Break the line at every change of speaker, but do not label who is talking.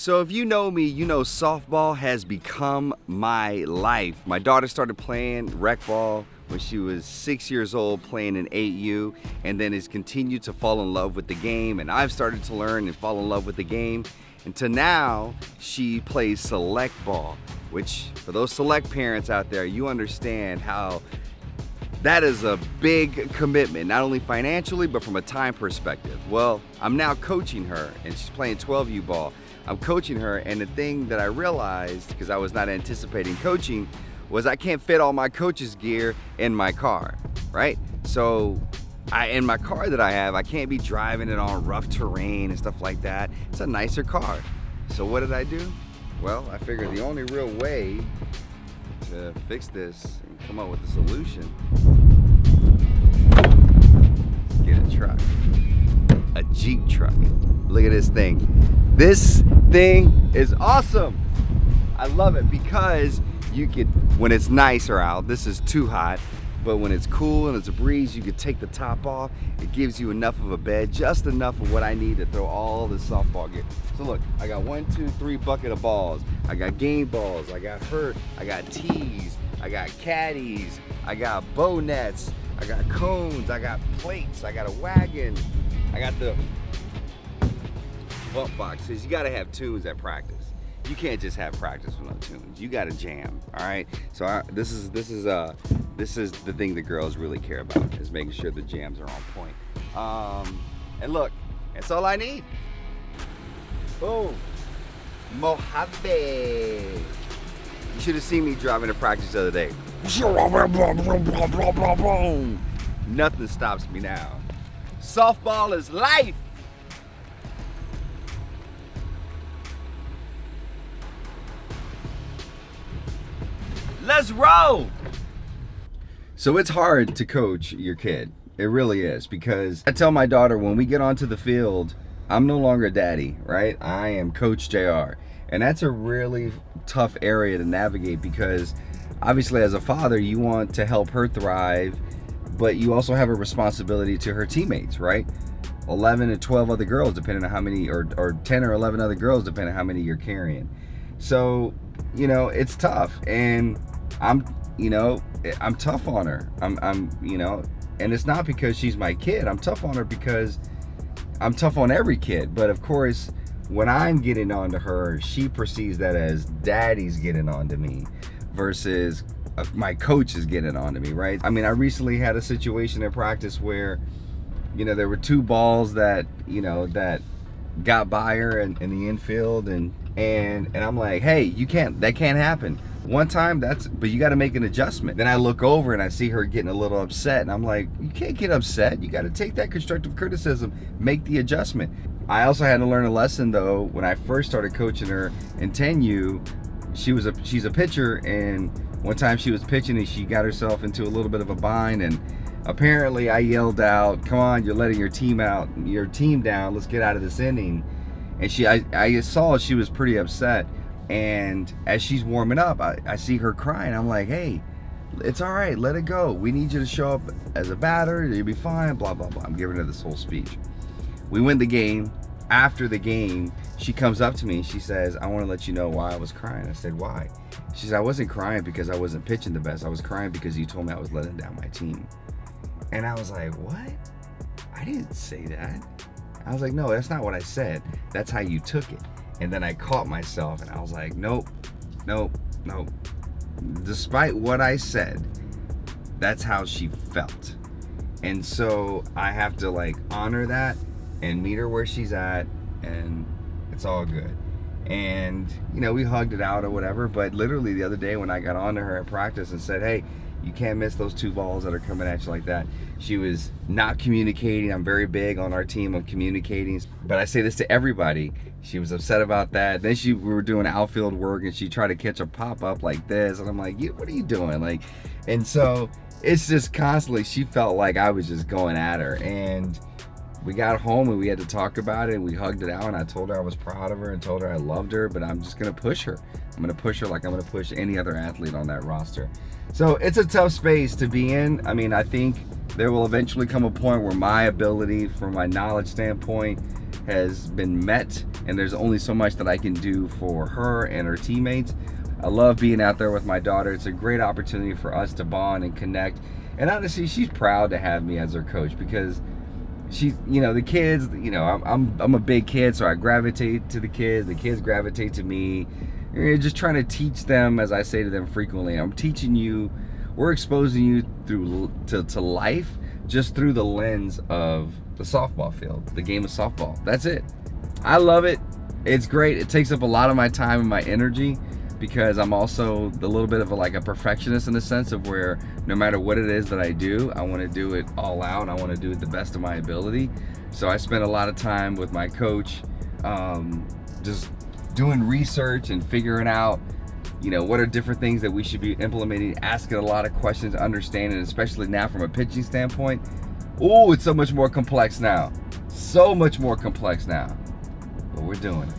So if you know me, you know softball has become my life. My daughter started playing rec ball when she was 6 years old, playing in 8U, and then has continued to fall in love with the game. And I've started to learn and fall in love with the game. Until now, she plays select ball, which for those select parents out there, you understand how that is a big commitment, not only financially, but from a time perspective. Well, I'm now coaching her, and she's playing 12U ball. I'm coaching her, and the thing that I realized, because I was not anticipating coaching, was I can't fit all my coach's gear in my car, right? So in my car that I have, I can't be driving it on rough terrain and stuff like that. It's a nicer car. So what did I do? Well, I figured the only real way to fix this and come up with a solution, get a truck, a Jeep truck. Look at this thing. This thing is awesome. I love it because you could, when it's nicer out, this is too hot, but when it's cool and it's a breeze, you could take the top off. It gives you enough of a bed, just enough of what I need to throw all the softball gear. So look, I got 1, 2, 3 bucket of balls. I got game balls, I got hurt, I got tees, I got caddies, I got bow nets, I got cones, I got plates, I got a wagon, I got the bump boxes. You gotta have tunes at practice. You can't just have practice with no tunes. You gotta jam, all right? So this is the thing the girls really care about, is making sure the jams are on point. And look, that's all I need. Boom, Mojave. You should have seen me driving to practice the other day. Nothing stops me now. Softball is life. Let's roll. So it's hard to coach your kid. It really is, because I tell my daughter when we get onto the field, I'm no longer daddy, right? I am Coach JR. And that's a really tough area to navigate, because obviously as a father, you want to help her thrive, but you also have a responsibility to her teammates, right? 11 to 12 other girls, depending on how many, or 10 or 11 other girls, depending on how many you're carrying. So, you know, it's tough. And I'm tough on her. And it's not because she's my kid. I'm tough on her because I'm tough on every kid. But of course, when I'm getting on to her, she perceives that as daddy's getting on to me versus my coach is getting on to me, right? I mean, I recently had a situation in practice where, there were 2 balls that got by her in the infield, and I'm like, hey, that can't happen. One time, but you got to make an adjustment. Then I look over and I see her getting a little upset, and I'm like, you can't get upset. You got to take that constructive criticism, make the adjustment. I also had to learn a lesson though when I first started coaching her in 10U. She's a pitcher, and one time she was pitching and she got herself into a little bit of a bind, and apparently I yelled out, "Come on, you're letting your team down. Let's get out of this inning." And I saw she was pretty upset. And as she's warming up, I see her crying. I'm like, hey, it's all right, let it go. We need you to show up as a batter, you'll be fine, blah, blah, blah. I'm giving her this whole speech. We win the game. After the game, she comes up to me and she says, I want to let you know why I was crying. I said, why? She said, I wasn't crying because I wasn't pitching the best. I was crying because you told me I was letting down my team. And I was like, what? I didn't say that. I was like, no, that's not what I said. That's how you took it. And then I caught myself and I was like, nope. Despite what I said, that's how she felt. And so I have to honor that and meet her where she's at, and it's all good. And, we hugged it out or whatever, but literally the other day when I got on to her at practice and said, hey, you can't miss those 2 balls that are coming at you like that. She was not communicating. I'm very big on our team of communicating. But I say this to everybody. She was upset about that. Then we were doing outfield work and she tried to catch a pop-up like this. And I'm like, what are you doing? And so it's just constantly, she felt like I was just going at her. And we got home and we had to talk about it, and we hugged it out, and I told her I was proud of her and told her I loved her, but I'm just going to push her. I'm going to push her like I'm going to push any other athlete on that roster. So it's a tough space to be in. I mean, I think there will eventually come a point where my ability from my knowledge standpoint has been met, and there's only so much that I can do for her and her teammates. I love being out there with my daughter. It's a great opportunity for us to bond and connect. And honestly, she's proud to have me as her coach, because she, you know, the kids, you know, I'm a big kid, so I gravitate to the kids gravitate to me. You're just trying to teach them, as I say to them frequently, I'm teaching you, we're exposing you through to life just through the lens of the softball field, the game of softball. That's it. I love it. It's great. It takes up a lot of my time and my energy, because I'm also a little bit of a perfectionist in the sense of where no matter what it is that I do, I want to do it all out. I want to do it the best of my ability. So I spend a lot of time with my coach, just doing research and figuring out, you know, what are different things that we should be implementing, asking a lot of questions, understanding, especially now from a pitching standpoint. Oh, it's so much more complex now. So much more complex now. But we're doing it.